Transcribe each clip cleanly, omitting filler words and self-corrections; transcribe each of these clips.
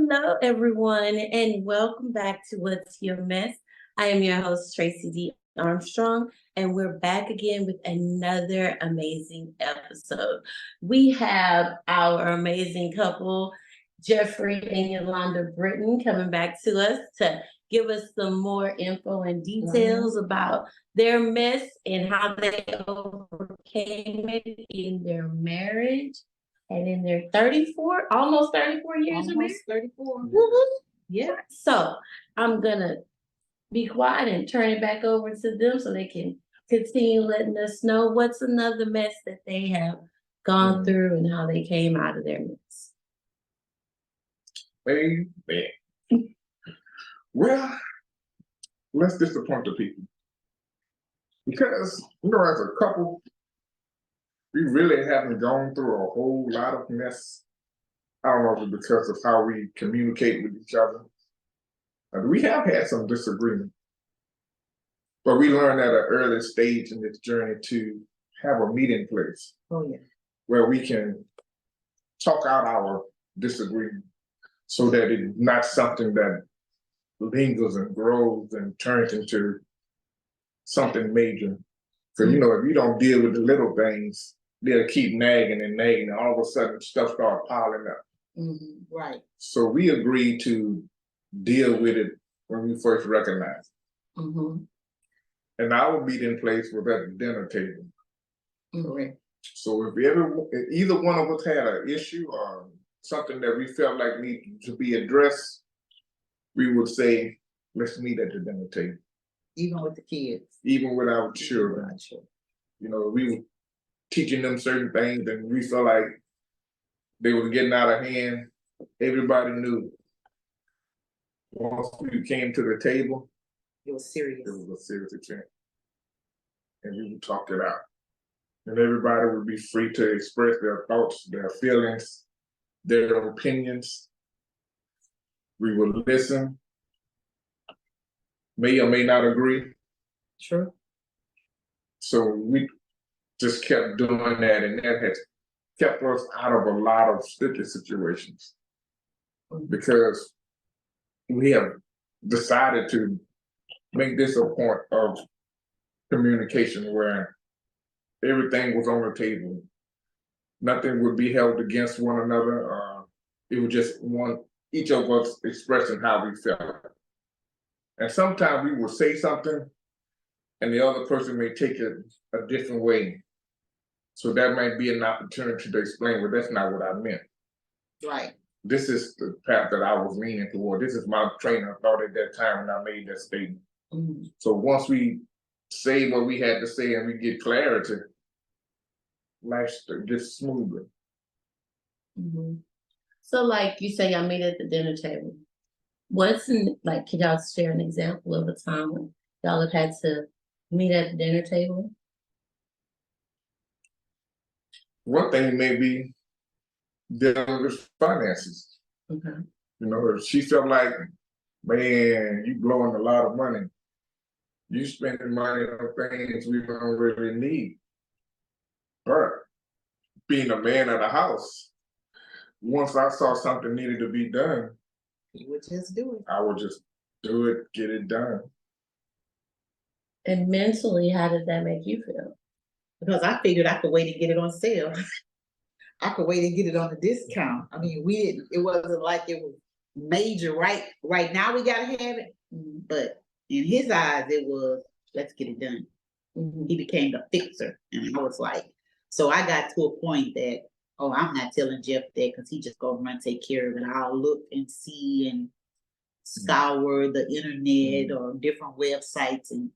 Hello, everyone, and welcome back to What's Your Mess. I am your host, Tracey D. Armstrong, and we're back again with another amazing episode. We have our amazing couple, Jeffery and Youlanda Britten, coming back to us to give us some more info and details about their mess and how they overcame it in their marriage and in their 34, almost 34 years of marriage. 34. Woo-hoo. Yeah. So I'm gonna be quiet and turn it back over to them so they can continue letting us know what's another mess that they have gone through and how they came out of their mess. Amen. Well, let's disappoint the people. Because, as a couple, we really haven't gone through a whole lot of mess. I don't know if it's because of how we communicate with each other. We have had some disagreement. But we learned at an early stage in this journey to have a meeting place. Oh, yeah. Where we can talk out our disagreement so that it's not something that lingers and grows and turns into something major. Because, if you don't deal with the little things, they'll keep nagging and nagging, and all of a sudden stuff starts piling up. Mm-hmm. Right. So we agreed to deal with it when we first recognized it. Mm-hmm. And our meeting place was at the dinner table. Correct. So if either one of us had an issue or something that we felt like needed to be addressed, we would say, let's meet at the dinner table. Even with the kids. Even with our children. We were teaching them certain things and we felt like they were getting out of hand. Everybody knew. Once we came to the table, it was serious. It was a serious event. And we would talk it out. And everybody would be free to express their thoughts, their feelings, their opinions. We would listen. May or may not agree. Sure. So we just kept doing that, and that has kept us out of a lot of sticky situations. Because we have decided to make this a point of communication where everything was on the table. Nothing would be held against one another. It was just each of us expressing how we felt. And sometimes we will say something and the other person may take it a different way. So that might be an opportunity to explain, well, that's not what I meant. Right. This is the path that I was leaning toward. This is my train of thought at that time when I made that statement. Mm-hmm. So once we say what we had to say and we get clarity, life gets smoother. Mm-hmm. So like you say, y'all meet at the dinner table. Can y'all share an example of a time when y'all have had to meet at the dinner table? One thing may be dealing with finances. Okay. If she felt like, man, you blowing a lot of money. You spending money on things we don't really need. But being a man of the house, once I saw something needed to be done, you would just do it. I would just do it, get it done. And mentally, how did that make you feel? Because I figured I could wait and get it on sale. I could wait and get it on a discount. I mean, it wasn't like it was major, right now we gotta have it. Mm-hmm. But in his eyes, it was, let's get it done. Mm-hmm. He became the fixer. And I was like, so I got to a point that, I'm not telling Jeff that because he just gonna run take care of it. I'll look and see and scour the internet or different websites, and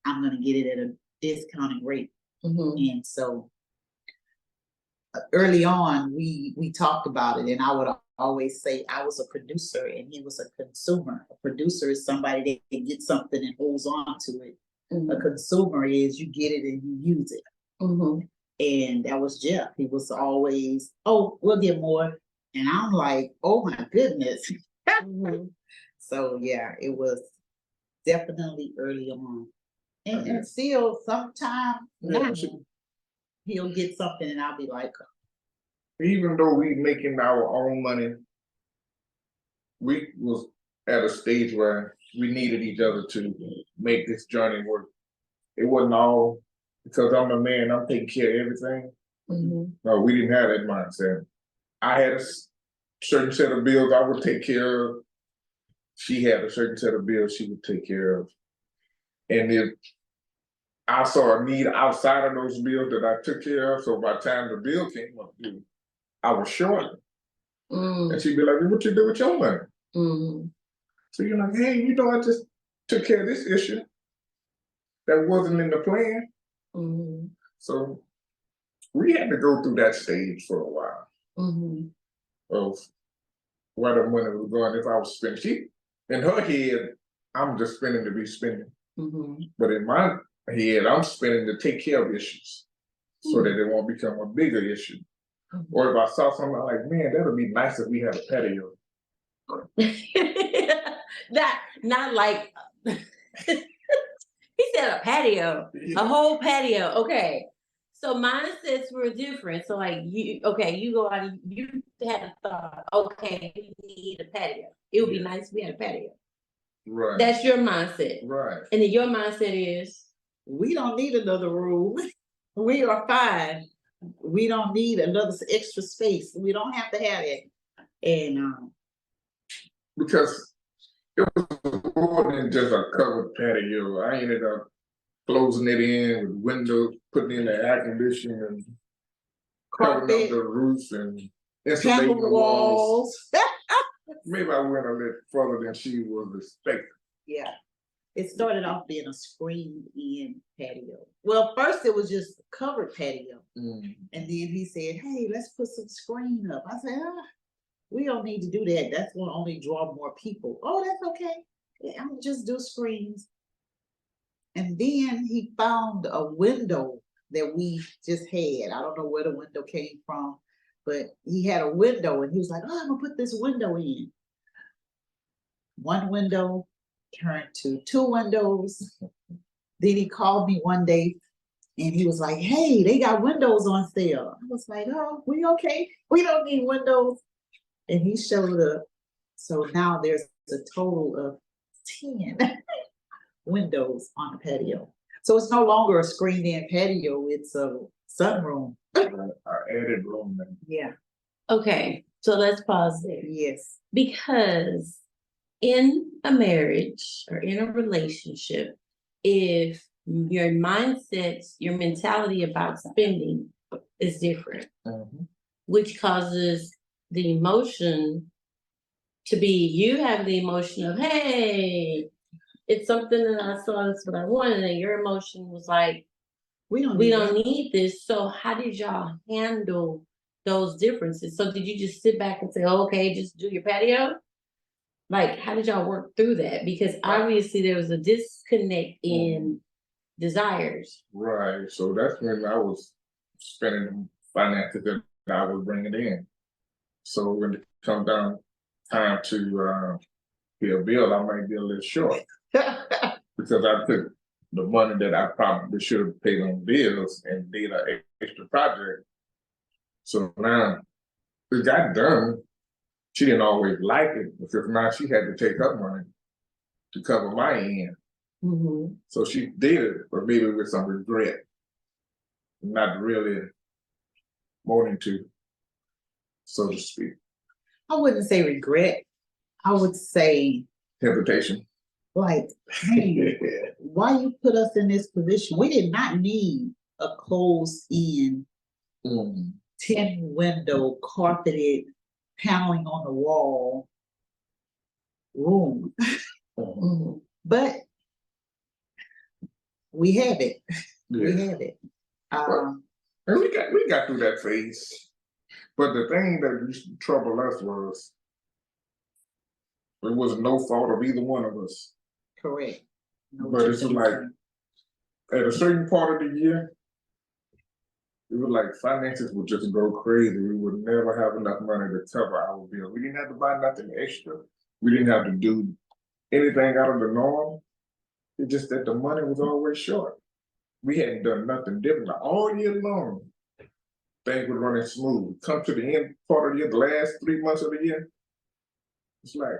I'm gonna get it at a discounted rate. Mm-hmm. And so early on, we talked about it, and I would always say I was a producer and he was a consumer. A producer is somebody that gets something and holds on to it. Mm-hmm. A consumer is you get it and you use it. Mm-hmm. And that was Jeff. He was always, we'll get more. And I'm like, oh my goodness. Mm-hmm. So yeah, it was definitely early on. And still sometimes now he'll get something and I'll be like, even though we making our own money, we was at a stage where we needed each other to make this journey work. It wasn't all because I'm a man, I'm taking care of everything. No, we didn't have that mindset. I had a certain set of bills I would take care of. She had a certain set of bills she would take care of. And if I saw a need outside of those bills that I took care of, so by the time the bill came up due, I was short. And she'd be like, what you do with your money? So you're like, hey, I just took care of this issue that wasn't in the plan. So we had to go through that stage for a while of where the money was going. If I was spending, in her head, I'm just spending to be spending. But in my head, I'm spending to take care of issues so that it won't become a bigger issue. Or if I saw something, I'm like, man, that would be nice if we had a patio. Not like he said a patio, a whole patio. Okay. So mindsets were different. So like you go out and you had a thought, okay, we need a patio. It would be nice if we had a patio. Right. That's your mindset. Right. And then your mindset is we don't need another room. We are fine. We don't need another extra space. We don't have to have it. And because it was more than just a covered patio. I ended up closing it in with windows, putting in the air conditioning, and covering up the roof and insulating the walls. Maybe I went a little further than she was expecting. Yeah. It started off being a screened-in patio. Well, first it was just a covered patio. And then he said, hey, let's put some screen up. I said, we don't need to do that. That's going to only draw more people. Oh, that's okay. Yeah, I'll just do screens. And then he found a window that we just had. I don't know where the window came from, but he had a window and he was like, oh, I'm going to put this window in. One window turned to two windows. Then he called me one day and he was like, hey, they got windows on sale. I was like, oh, we okay? We don't need windows. And he showed up. So now there's a total of 10 windows on the patio. So it's no longer a screened-in patio, it's a sunroom. Our added room. Yeah. okay. So let's pause there. Yes. Because in a marriage or in a relationship, if your mindset, your mentality about spending is different, which causes the emotion to be, you have the emotion of, hey, it's something that I saw, that's what I wanted, and your emotion was like, we don't need this. So how did y'all handle those differences? So did you just sit back and say, okay, just do your patio? Like, how did y'all work through that? Because obviously there was a disconnect in desires. Right. So that's when I was spending the finances that I was bringing in. So when it comes down time to pay a bill, I might be a little short because I took the money that I probably should have paid on bills and did an extra project. So now it got done. She didn't always like it because now she had to take her money to cover my end. So she did it, but maybe with some regret, not really wanting to, so to speak. I wouldn't say regret. I would say hesitation. Like, hey, why you put us in this position? We did not need a closed-in 10-window carpeted paneling on the wall room. But we have it. We have it. And we got through that phase. But the thing that used to trouble us was it was no fault of either one of us. Correct. No, but it's like at a certain part of the year, it was like finances would just go crazy. We would never have enough money to cover our bill. We didn't have to buy nothing extra. We didn't have to do anything out of the norm. It's just that the money was always short. We hadn't done nothing different all year long. Things were running smooth. Come to the end part of the year, the last 3 months of the year, it's like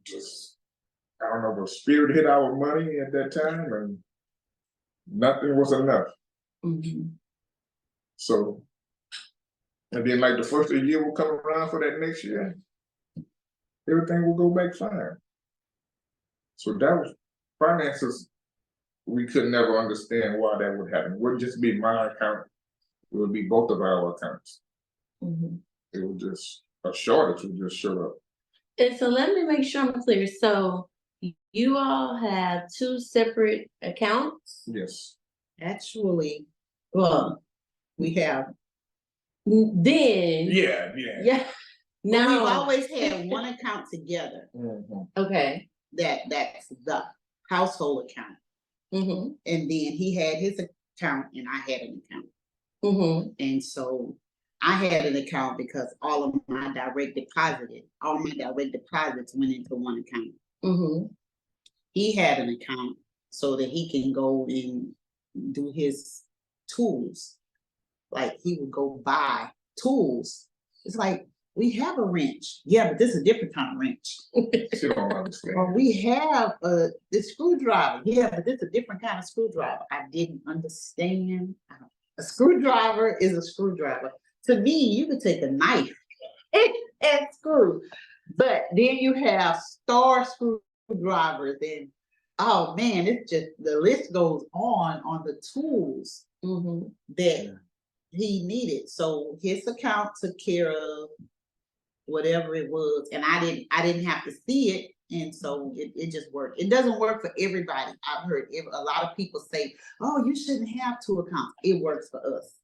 just, I don't know, the spirit hit our money at that time and nothing was enough. Mm-hmm. So, and then like the first of the year will come around for that next year, everything will go back fine. So that was finances. We could never understand why that would happen. It wouldn't just be my account. It would be both of our accounts. Mm-hmm. It would just, a shortage would just show up. And so let me make sure I'm clear. So you all have two separate accounts? Yes. Actually, Well, we have, then Yeah. yeah. well, No. we've always had one account together. Mhm. Okay. That's the household account. Mm-hmm. And then he had his account and I had an account. Mm-hmm. And so I had an account because all my direct deposits went into one account. Mm-hmm. He had an account so that he can go and do his tools. Like he would go buy tools. It's like, we have a wrench. Yeah, but this is a different kind of wrench. She don't understand. Or we have this screwdriver. Yeah, but this is a different kind of screwdriver. I didn't understand. A screwdriver is a screwdriver. To me, you could take a knife and screw. But then you have star screwdrivers and oh man, it's just the list goes on the tools Mm-hmm. that he needed. So his account took care of whatever it was, and I didn't have to see it, and so it just worked. It doesn't work for everybody. I've heard a lot of people say, "Oh, you shouldn't have two accounts." It works for us.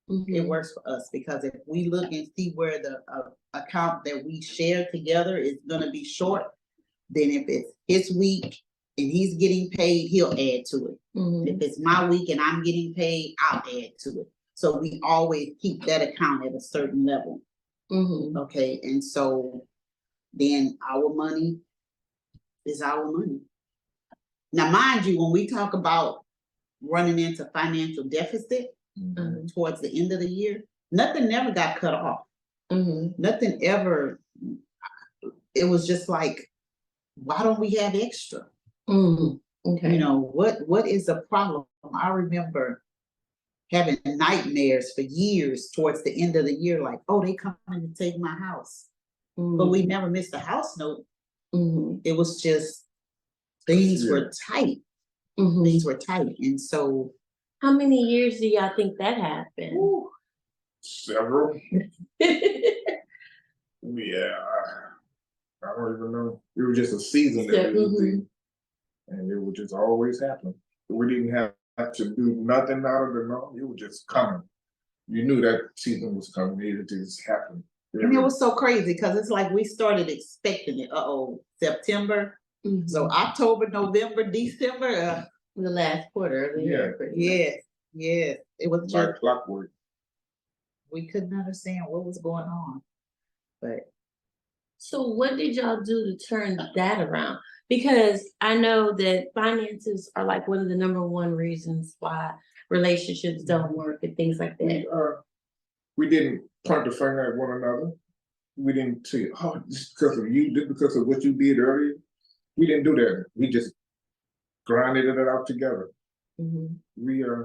Mm-hmm. It works for us because if we look and see where the account that we share together is going to be short, then if it's his week and he's getting paid, he'll add to it. Mm-hmm. If it's my week and I'm getting paid, I'll add to it. So we always keep that account at a certain level. Mm-hmm. Okay, and so then our money is our money. Now, mind you, when we talk about running into financial deficit Mm-hmm. towards the end of the year, nothing never got cut off. Mm-hmm. Nothing ever. It was just like, why don't we have extra? Mm-hmm. Okay. You know, what is the problem? I remember having nightmares for years towards the end of the year, like, oh, they coming to take my house. Mm-hmm. But we never missed a house note. Mm-hmm. It was just things were tight. Mm-hmm. Things were tight. And so how many years do y'all think that happened? Several. Yeah. I don't even know. It was just a season that we was in, and it would just always happen. We didn't have to do nothing out of the norm. It was just coming. You knew that season was coming. It just happened. and it was so crazy because it's like we started expecting it. September. Mm-hmm. So October, November, December. The last quarter of the year. Yes. It was like just clockwork. we couldn't understand what was going on. But so what did y'all do to turn that around? Because I know that finances are like one of the number one reasons why relationships don't work and things like that. We didn't point the finger at one another. We didn't say, oh, this because of you, this because of what you did earlier. We didn't do that. We just grinded it out together. Mm-hmm.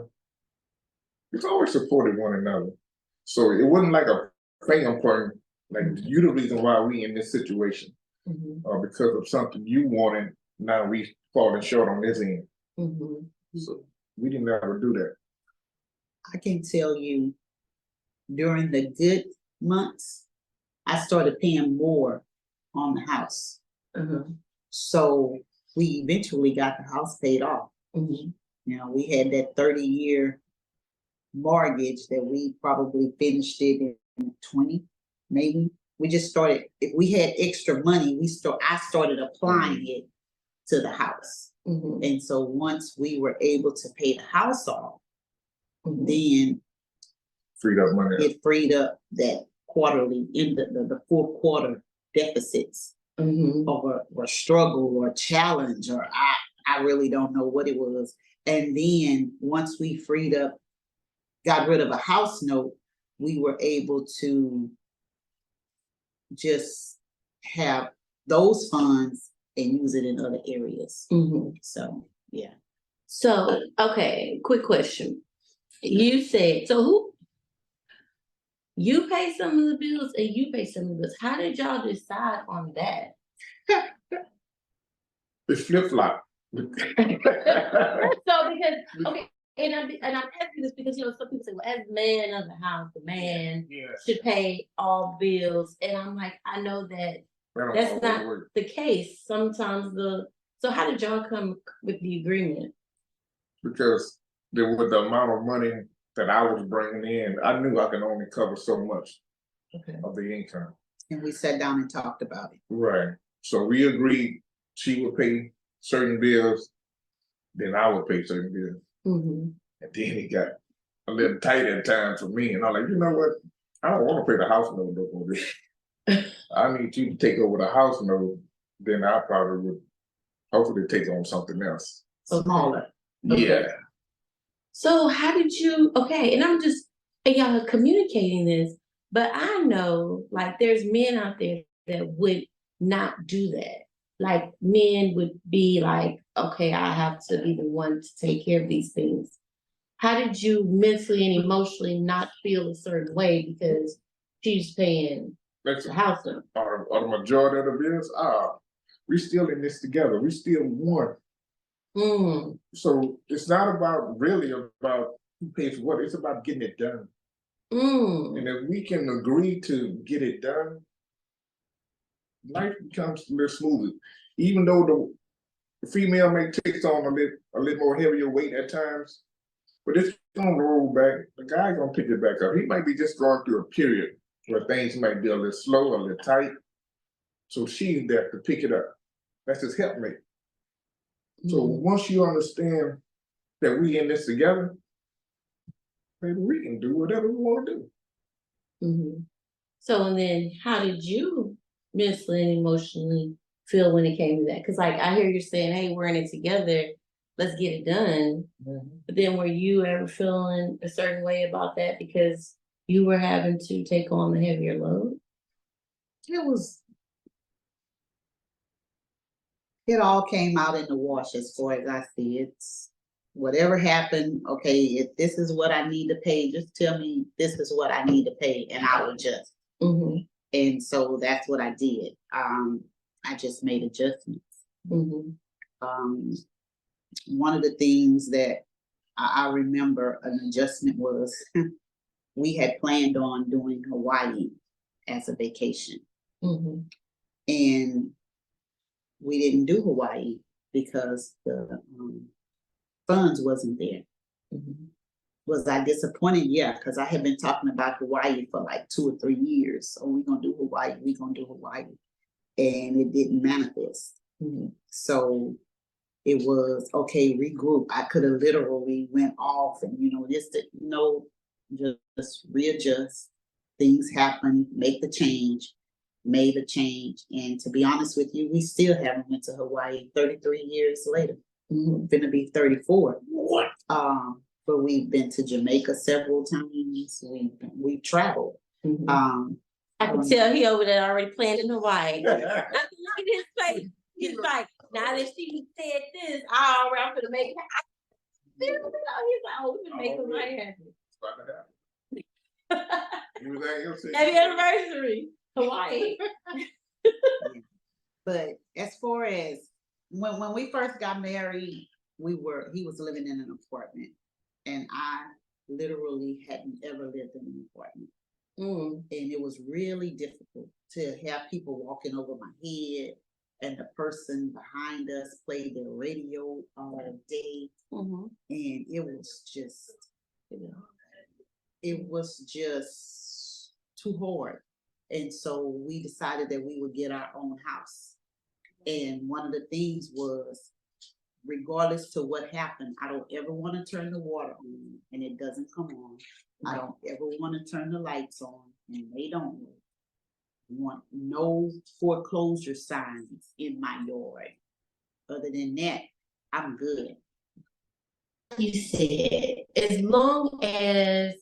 It's always supported one another. So it wasn't like a finger pointing, like you the reason why we in this situation. Mm-hmm. Or because of something you wanted, now we falling short on this end. Mm-hmm. So we didn't ever do that. I can tell you during the good months, I started paying more on the house. Mm-hmm. So we eventually got the house paid off. Mm-hmm. You know, we had that 30-year mortgage that we probably finished it in 20, maybe. We just started, if we had extra money, I started applying it to the house. Mm-hmm. And so once we were able to pay the house off, Mm-hmm. then Freed up money. it freed up that quarterly in the 4 quarter deficits. Mm-hmm. or struggle or challenge, or I really don't know what it was. And then once we got rid of a house note, we were able to just have those funds and use it in other areas. Mhm. So, yeah. So, okay, quick question. You said, so who, you pay some of the bills and you pay some of the bills. How did y'all decide on that? It's flip-flop. So because, okay, and I'm asking this because, some people say, well, as the man of the house, the man should pay all bills. And I'm like, I know that that's not the case. Sometimes so how did y'all come with the agreement? Because with the amount of money that I was bringing in, I knew I could only cover so much of the income. And we sat down and talked about it. Right. So we agreed she would pay certain bills, then I would pay certain bills. Mm-hmm. And then it got a little tight at times for me. And I'm like, you know what? I don't want to pay the house note for this. I need you to take over the house note. Then I probably would hopefully take on something else. Smaller. Yeah. So how did you, okay, and y'all are communicating this, but I know like there's men out there that would not do that. Like men would be like, okay, I have to be the one to take care of these things. How did you mentally and emotionally not feel a certain way because she's paying the house note? The majority of the bills, we still in this together. We still one. So it's not really about who pays for what. It's about getting it done. And if we can agree to get it done, life becomes a little smoother. Even though the female may take on a little more heavier weight at times, but it's gonna roll back. The guy's gonna pick it back up. He might be just going through a period where things might be a little slow, a little tight. So she's there to pick it up. That's his helpmate. So once you understand that we in this together, maybe we can do whatever we want to do. So, and then how did you mentally and emotionally feel when it came to that? Because like I hear you saying, hey, we're in it together, let's get it done. But then were you ever feeling a certain way about that because you were having to take on the heavier load? It all came out in the wash as far as I see it. Whatever happened, okay, if this is what I need to pay, just tell me this is what I need to pay and I'll adjust. And so that's what I did. I just made adjustments. One of the things that I remember an adjustment was we had planned on doing Hawaii as a vacation. And we didn't do Hawaii because the funds wasn't there. Was I disappointed? Yeah, because I had been talking about Hawaii for like 2 or 3 years. So we're gonna do Hawaii, we're gonna do Hawaii. And it didn't manifest. So it was, okay, regroup. I could have literally went off and, just readjust. Things happen, make the change. Made a change, and to be honest with you, we still haven't went to Hawaii 33 years later. Gonna be 34. But we've been to Jamaica several times. We've traveled. I can tell he over there already planned in Hawaii. Look at his face. He's like, now that she said this, I'm gonna make it happen. He's like, oh, we can make Hawaii happen. Happy anniversary. Hawaii. But as far as when we first got married, he was living in an apartment, and I literally hadn't ever lived in an apartment. And it was really difficult to have people walking over my head, and the person behind us played their radio all day, and it was just too hard. And so we decided that we would get our own house. And one of the things was, regardless to what happened, I don't ever want to turn the water on and it doesn't come on. I don't ever want to turn the lights on and they don't work. I want no foreclosure signs in my yard. Other than that, I'm good. You said, as long as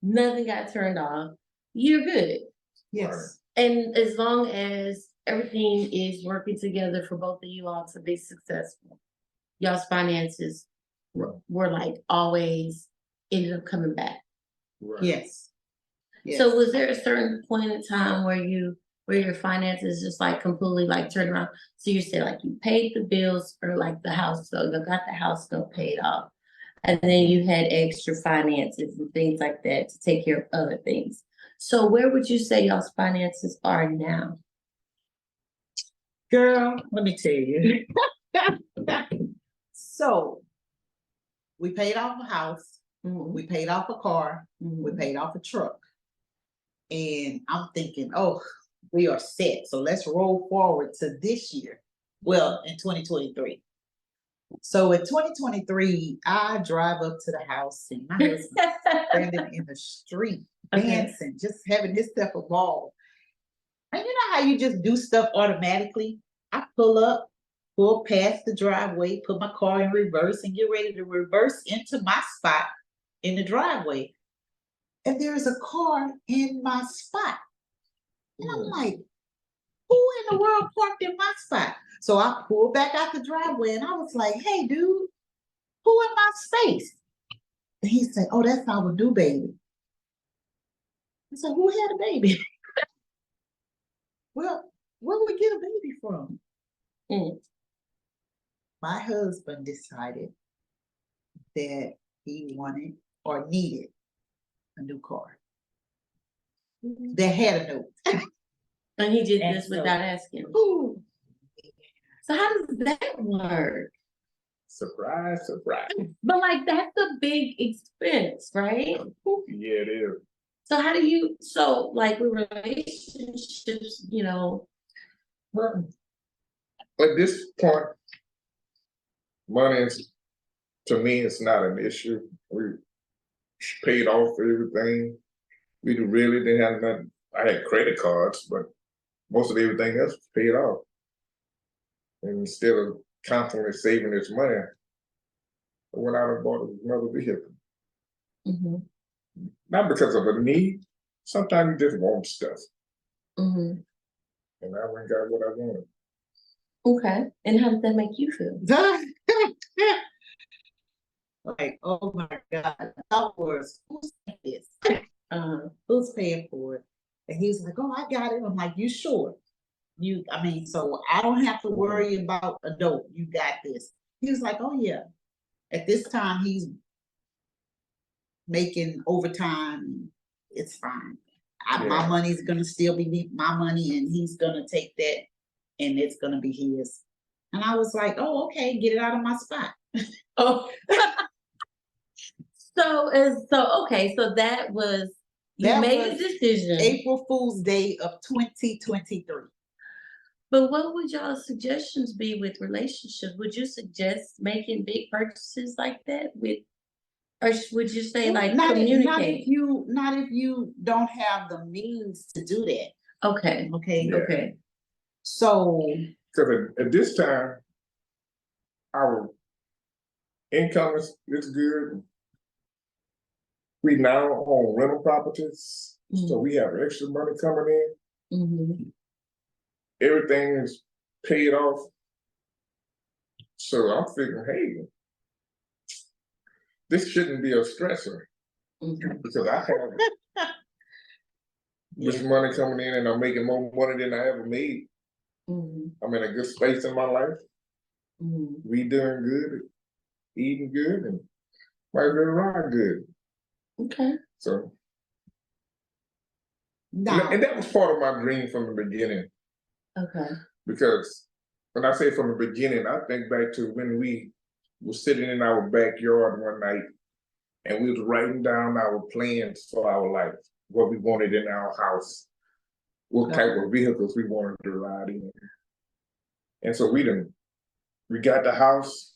nothing got turned off, you're good. Yes. And as long as everything is working together for both of you all to be successful. Y'all's finances Right. were like always ended up coming back. Right. Yes. Yes. So was there a certain point in time where your finances just like completely like turned around? So you said like you paid the bills or like the house, so you got the house note paid off. And then you had extra finances and things like that to take care of other things. So where would you say y'all's finances are now? Girl, let me tell you. So we paid off a house, Mhm, we paid off a car, we mhm. paid off a truck. And I'm thinking, oh, we are set. So let's roll forward to this year. Well, in 2023. So in 2023, I drive up to the house and my husband standing in the street, Okay. dancing, just having his stuff a ball. And you know how you just do stuff automatically? I pull past the driveway, put my car in reverse, and get ready to reverse into my spot in the driveway. And there is a car in my spot. And I'm like, who in the world parked in my spot? So I pulled back out the driveway and I was like, hey, dude, who in my space? And he said, oh, that's our new baby. I said, who had a baby? Well, where would we get a baby from? Mm. My husband decided that he wanted or needed a new car that had a note. And he did And this so- without asking. Ooh, So how does that work? Surprise, surprise. But like that's a big expense, right? Yeah, it is. So how do you so like with relationships, Well, at this point, money is, to me, it's not an issue. We paid off everything. We really didn't have nothing. I had credit cards, but most of everything else was paid off. And instead of constantly saving this money, I went out and bought another vehicle. Mhm, Not because of a need. Sometimes you just want stuff. mhm. And I went and got what I wanted. Okay. And how does that make you feel? like, oh my God, who's paying this? Who's paying for it? And he's like, oh, I got it. I'm like, you sure? So I don't have to worry about a note. You got this. He was like, oh yeah. At this time, he's making overtime. It's fine. My Yeah. money's gonna still be my money, and he's gonna take that, and it's gonna be his. And I was like, oh, okay, get it out of my spot. Oh. So that was you That made a was decision. April Fool's Day of 2023. But what would y'all's suggestions be with relationships? Would you suggest making big purchases like that or would you say like communicate? Not if you don't have the means to do that. Okay. Okay. Yeah. Okay. So Because at this time, our income is good. We now own rental properties, so we have extra money coming in. Mhm. Everything is paid off. So I'm thinking, hey, this shouldn't be a stressor Mhm. because I have this money coming in and I'm making more money than I ever made. Mhm. I'm in a good space in my life. Mhm. We doing good, eating good, and might be around good. Okay. So, now, and that was part of my dream from the beginning. Okay. Because when I say from the beginning, I think back to when we were sitting in our backyard one night and we was writing down our plans for our life, what we wanted in our house, what type of vehicles we wanted to ride in. And so we got the house,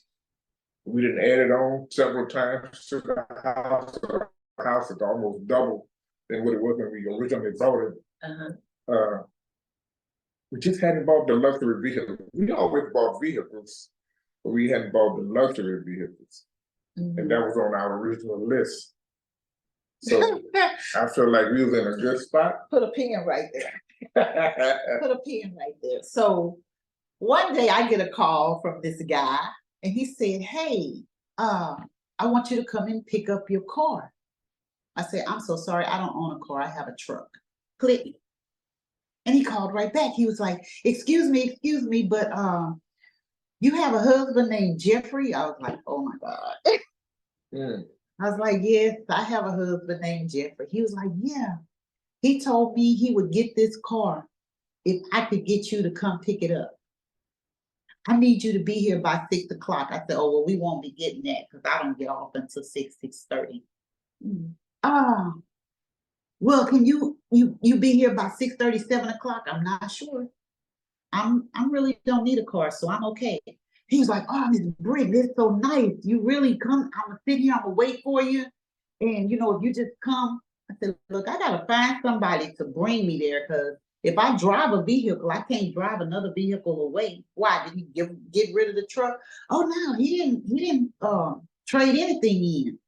we didn't add it on several times to the house. The house is almost double than what it was when we originally bought it. Uh-huh. We just hadn't bought the luxury vehicle. We always bought vehicles, but we hadn't bought the luxury vehicles. And that was on our original list. So I feel like we was in a good spot. put a pin right there. Put a pin right there. So one day I get a call from this guy and he said, hey, I want you to come and pick up your car. I said, I'm so sorry, I don't own a car, I have a truck. Click. And he called right back. He was like, excuse me, but you have a husband named Jeffrey? I was like, oh my God. Mm. I was like, yes, I have a husband named Jeffrey. He was like, yeah. He told me he would get this car if I could get you to come pick it up. I need you to be here by 6 o'clock. I said, oh, well, we won't be getting that because I don't get off until 6:30. Well, can you be here by 6:30, 7 o'clock? I'm not sure. I'm really don't need a car, so I'm okay. He was like, oh, Miss Brittens, it's so nice. You really come, I'm gonna sit here, I'm gonna wait for you. And if you just come, I said, look, I gotta find somebody to bring me there because if I drive a vehicle, I can't drive another vehicle away. Why? Did he get rid of the truck? Oh no, he didn't trade anything in.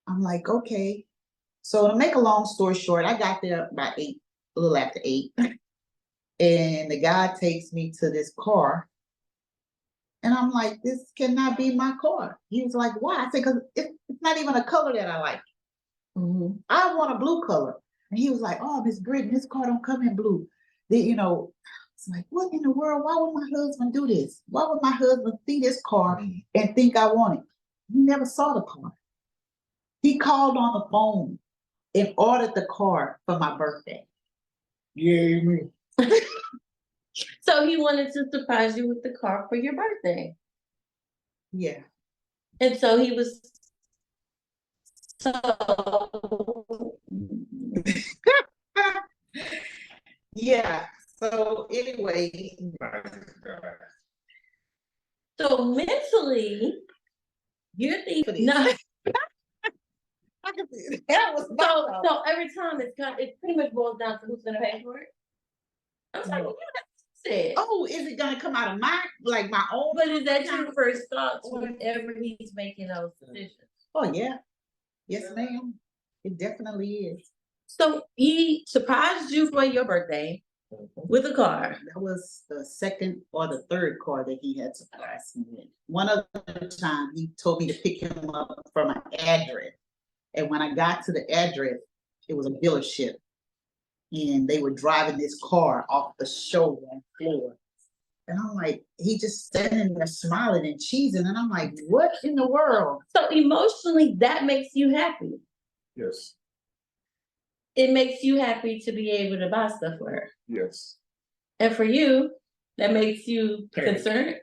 I'm like, okay. So to make a long story short, I got there by 8, a little after 8. And the guy takes me to this car. And I'm like, this cannot be my car. He was like, why? I said, because it's not even a color that I like. I want a blue color. And he was like, oh, Miss Brittens, this car don't come in blue. It's like, what in the world? Why would my husband do this? Why would my husband see this car and think I want it? He never saw the car. He called on the phone and ordered the car for my birthday. Yeah, me. So he wanted to surprise you with the car for your birthday. Yeah. And so he was so Yeah. So anyway, so mentally, you're thinking no. I can see that was So every time it pretty much boils down to who's gonna pay for it. I'm sorry, you said. oh, is it gonna come out of my own? But is that your first thoughts whenever he's making those decisions? Oh yeah. Yes, ma'am. It definitely is. So he surprised you for your birthday with a car. That was the second or the third car that he had surprised me with. One other time he told me to pick him up from an address. And when I got to the address, it was a dealership. And they were driving this car off the showroom floor. And I'm like, he just standing there smiling and cheesing. And I'm like, what in the world? So emotionally, that makes you happy. Yes. It makes you happy to be able to buy stuff for her. Yes. And for you, that makes you concerned.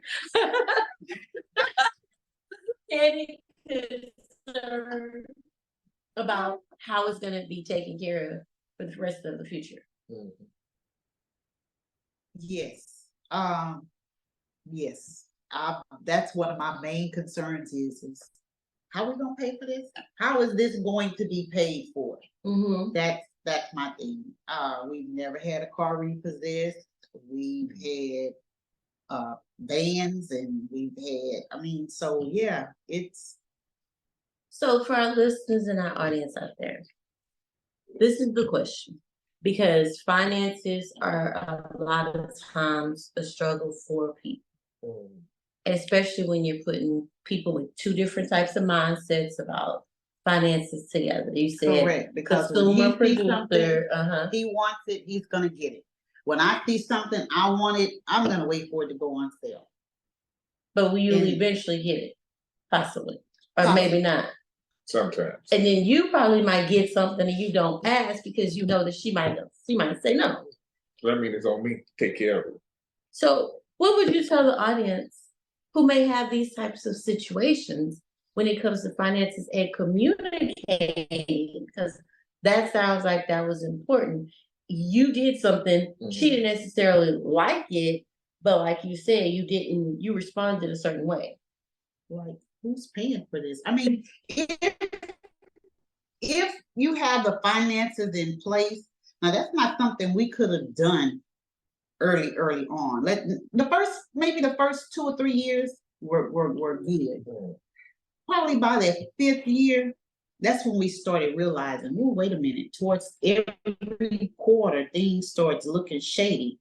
Any concern about how it's going to be taken care of for the rest of the future. Yes. Yes. That's one of my main concerns is how are we gonna pay for this? How is this going to be paid for? That's my thing. We've never had a car repossessed. We've had vans and we've had, so yeah, it's. So for our listeners and our audience out there, this is the question. Because finances are a lot of times a struggle for people. Especially when you're putting people with two different types of mindsets about finances together. You said correct, because consumer, when he sees producer, something, he wants it, he's gonna get it. When I see something I want it, I'm gonna wait for it to go on sale. But will you eventually get it? Possibly. Or maybe not. Sometimes. And then you probably might get something and you don't ask because you know that she might say no. So that means it's on me to take care of it. So what would you tell the audience who may have these types of situations when it comes to finances and communicating? Because that sounds like that was important. You did something, she didn't necessarily like it, but like you said, you responded a certain way. Like, who's paying for this? If you have the finances in place, now that's not something we could have done early on. Maybe the first 2 or 3 years were good. Probably by the 5th year, that's when we started realizing, oh, wait a minute, towards every quarter, things starts looking shady.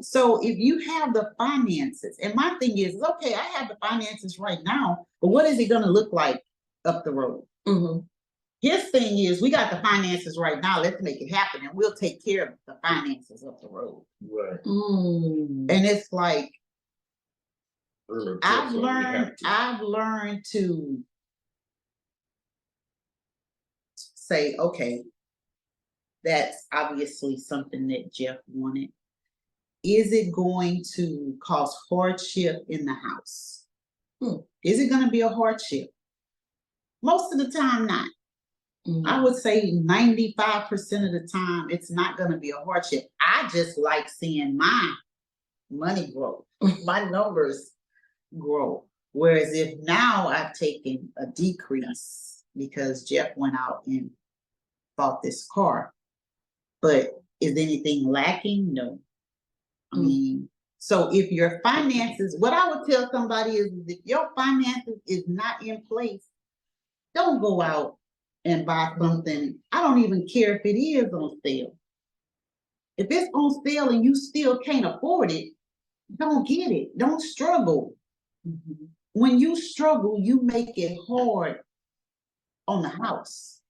So if you have the finances, and my thing is, okay, I have the finances right now, but what is it going to look like up the road? His thing is, we got the finances right now, let's make it happen, and we'll take care of the finances up the road. Right. And it's like, Really, I've so we have learned to say, okay, that's obviously something that Jeff wanted. Is it going to cause hardship in the house? Is it going to be a hardship? Most of the time, not. I would say 95% of the time, it's not going to be a hardship. I just like seeing my money grow, my numbers grow. Whereas if now I've taken a decrease because Jeff went out and bought this car, but is anything lacking? No. I mean, so if your finances, what I would tell somebody is, if your finances is not in place, don't go out and buy something. I don't even care if it is on sale. If it's on sale and you still can't afford it, don't get it. Don't struggle. When you struggle, you make it hard on the house.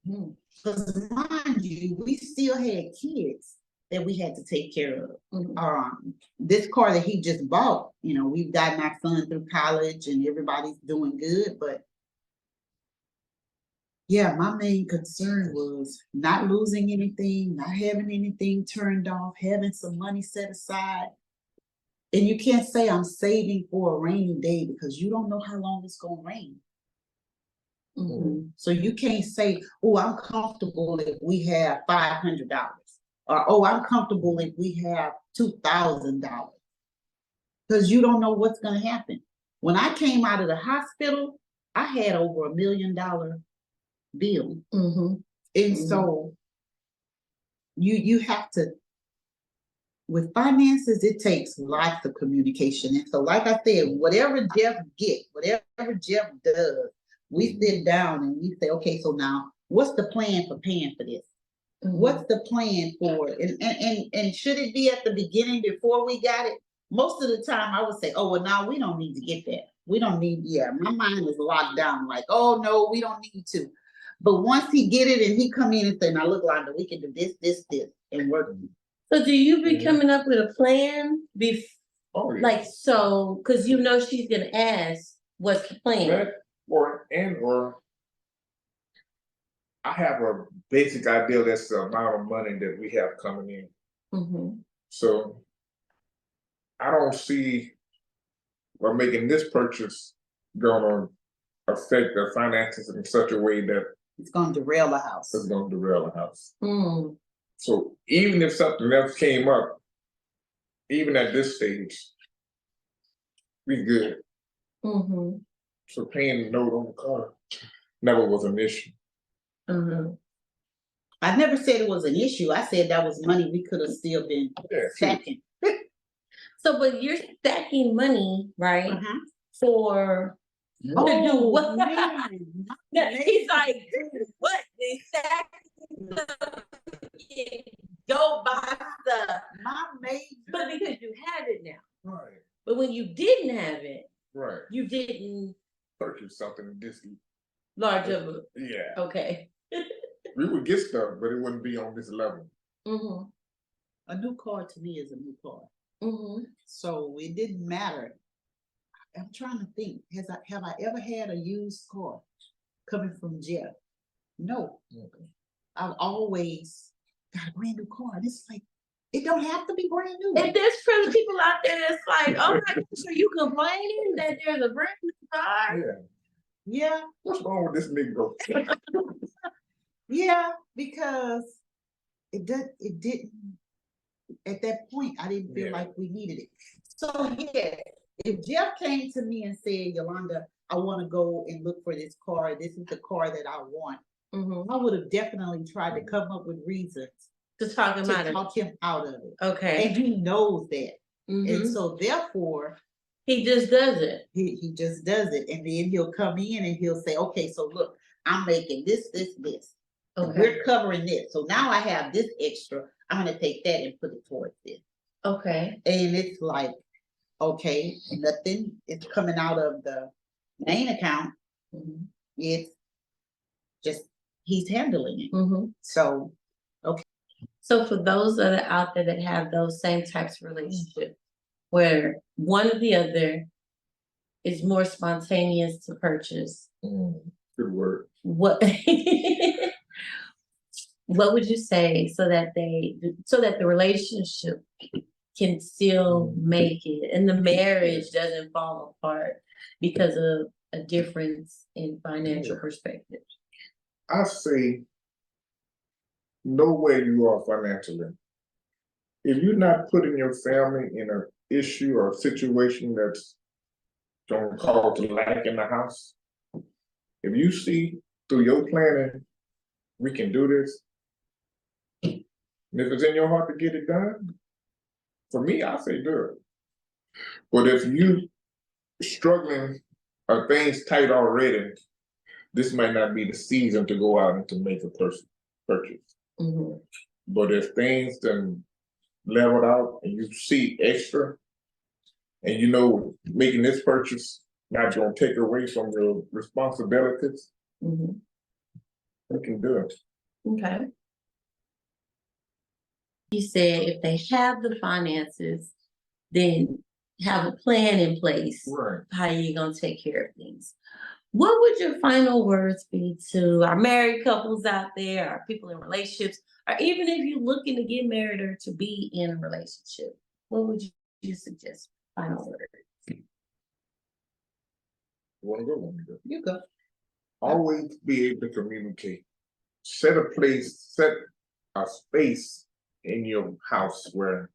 Because mind you, we still had kids that we had to take care of. This car that he just bought, you know, we've gotten our son through college and everybody's doing good, but yeah, my main concern was not losing anything, not having anything turned off, having some money set aside. And you can't say I'm saving for a rainy day because you don't know how long it's going to rain. So you can't say, oh, I'm comfortable if we have $500, or oh, I'm comfortable if we have $2,000, because you don't know what's going to happen. When I came out of the hospital, I had over $1 million bill. And so you have to, with finances, it takes lots of communication. And so, like I said, whatever Jeff gets, whatever Jeff does, we sit down and we say, okay, so now what's the plan for paying for this? What's the plan for it? And should it be at the beginning before we got it? Most of the time I would say, oh, well, now we don't need to get that. We don't need, my mind is locked down like, oh no, we don't need to. But once he get it and he come in and say, now look, Londa, we can do this, this, this, and work. So do you be coming up with a plan like, so, cause you know she's gonna ask, what's the plan? Or I have a basic idea that's the amount of money that we have coming in. So I don't see making this purchase gonna affect the finances in such a way that it's gonna derail the house. It's gonna derail the house. So even if something else came up, even at this stage, we good. So paying the note on the car never was an issue. I never said it was an issue. I said that was money we could have still been stacking. So, but you're stacking money, right? For to do what? He's like, what? They stacking go buy stuff. But because you have it now. Right. But when you didn't have it, right, you didn't purchase something this large of a okay. We would get stuff, but it wouldn't be on this level. A new car to me is a new car. So it didn't matter. I'm trying to think. Have I ever had a used car coming from Jeff? No. I've always got a brand new car. And it's like, it don't have to be brand new. If there's for people out there that's like, oh my gosh, are you complaining that there's a brand new car? Yeah. What's wrong with this Negro? Yeah, because it didn't, at that point, I didn't feel like we needed it. So yeah, if Jeff came to me and said, Youlanda, I want to go and look for this car. This is the car that I want. I would have definitely tried to come up with reasons to talk him out of it. Okay. And he knows that. And so therefore, he just does it. He just does it. And then he'll come in and he'll say, okay, so look, I'm making this. Okay. We're covering this. So now I have this extra. I'm gonna take that and put it towards this. Okay. And it's like, okay, nothing is coming out of the main account. Mhm. It's just he's handling it. Mhm. So So for those that are out there that have those same types of relationships, where one or the other is more spontaneous to purchase, Good word. what what would you say so that the relationship can still make it and the marriage doesn't fall apart because of a difference in financial perspective? I say, know where you are financially. If you're not putting your family in an issue or situation that's going to cause lack in the house, if you see through your planning, we can do this, and if it's in your heart to get it done, for me, I say do it. But if you struggling or things tight already, this might not be the season to go out and to make a purchase. Mhm. But if things then leveled out and you see extra, and you know making this purchase not gonna take away from your responsibilities, Mhm. we can do it. Okay. You said if they have the finances, then have a plan in place. Right. How you gonna take care of things? What would your final words be to our married couples out there, or people in relationships, or even if you're looking to get married or to be in a relationship? What would you suggest? Final word. You wanna go? Let me go. you go. Always be able to communicate. Set a space in your house where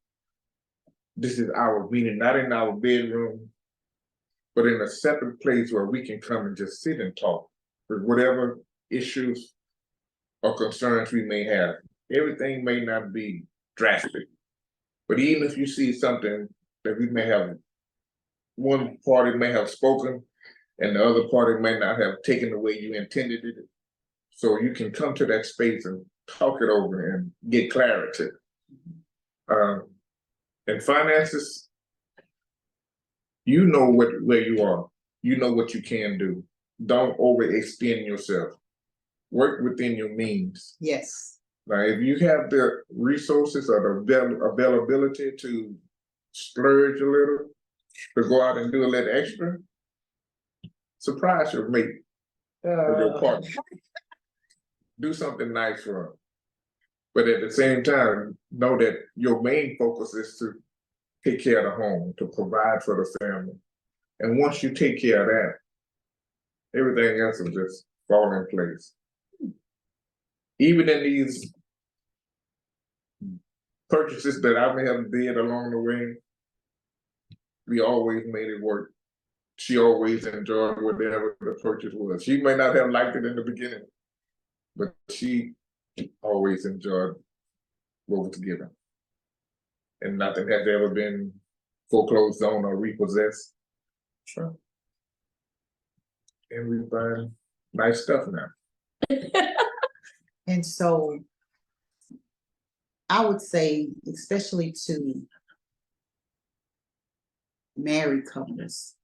this is our meeting, not in our bedroom, but in a separate place where we can come and just sit and talk with whatever issues or concerns we may have. Everything may not be drastic, but even if you see something that we may have, one party may have spoken and the other party may not have taken the way you intended it, so you can come to that space and talk it over and get clarity. And finances, you know where you are. You know what you can do. Don't overextend yourself. Work within your means. Yes. Now, if you have the resources or the availability to splurge a little, to go out and do a little extra, surprise your mate or your partner. Do something nice for them. But at the same time, know that your main focus is to take care of the home, to provide for the family. And once you take care of that, everything else will just fall in place. Even in these purchases that I may have did along the way, we always made it work. She always enjoyed whatever the purchase was. She may not have liked it in the beginning, but she always enjoyed what was given. And nothing has ever been foreclosed on or repossessed. Sure. And we find nice stuff now. And so I would say, especially to married couples,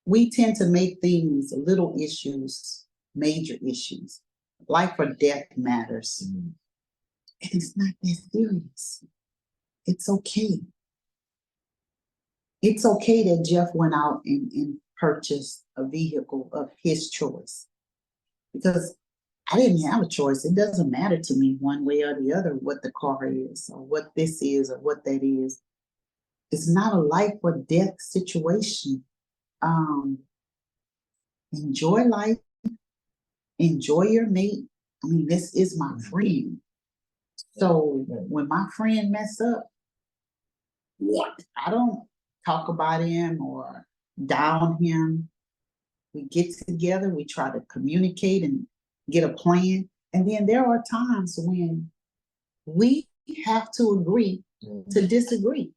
we tend to make things little issues, major issues. Life or death matters. And it's not that serious. It's okay. It's okay that Jeff went out and purchased a vehicle of his choice. Because I didn't have a choice. It doesn't matter to me one way or the other what the car is or what this is or what that is. It's not a life or death situation. Enjoy life. Enjoy your mate. I mean, this is my friend. So when my friend mess up, I don't talk about him or down him. We get together, we try to communicate and get a plan. And then there are times when we have to agree to disagree.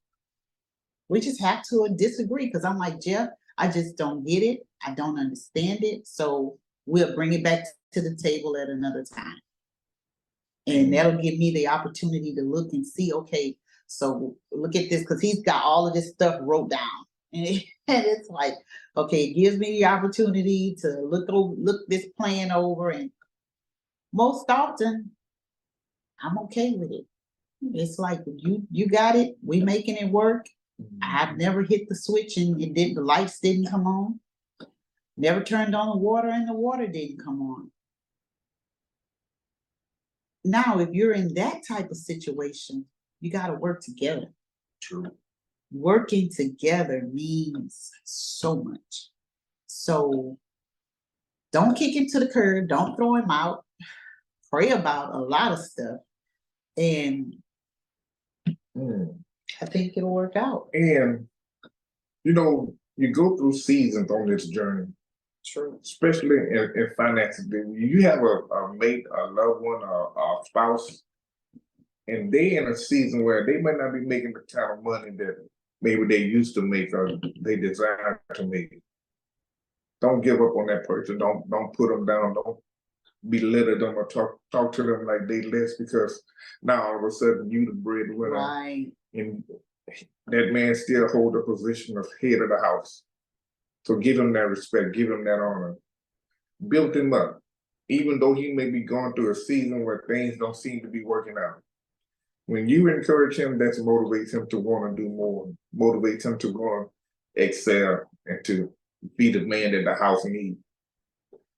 We just have to disagree because I'm like, Jeff, I just don't get it. I don't understand it. So we'll bring it back to the table at another time. And that'll give me the opportunity to look and see, okay, so look at this, because he's got all of this stuff wrote down. And it's like, okay, it gives me the opportunity to look this plan over, and most often I'm okay with it. It's like, you got it, we making it work. I've never hit the switch and the lights didn't come on. Never turned on the water and the water didn't come on. Now, if you're in that type of situation, you got to work together. True. Working together means so much. So don't kick him to the curb. Don't throw him out. Pray about a lot of stuff. And I think it'll work out. And, you know, you go through seasons on this journey. True. Especially in finances. You have a mate, a loved one, a spouse, and they in a season where they might not be making the kind of money that maybe they used to make or they desire to make. Don't give up on that person. Don't put them down. Don't belittle them or talk to them like they less, because now all of a sudden you the breadwinner. Right. And that man still hold the position of head of the house. So give him that respect, give him that honor. Build him up. Even though he may be going through a season where things don't seem to be working out. When you encourage him, that motivates him to want to do more, motivates him to go and excel and to be the man that the house needs.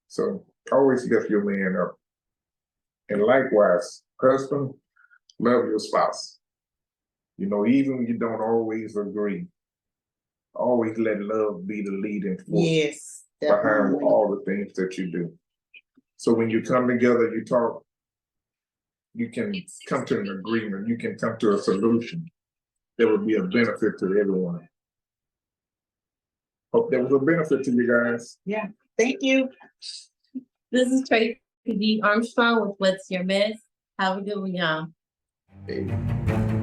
So always lift your man up. And likewise, husband, love your spouse. You know, even when you don't always agree, always let love be the leading force. Yes, behind definitely. all the things that you do. So when you come together, you talk, you can come to an agreement, you can come to a solution that would be a benefit to everyone. Hope that was a benefit to you guys. Yeah, thank you. This is Tracey D. Armstrong with What's Your Mess? How we doing, y'all? Hey.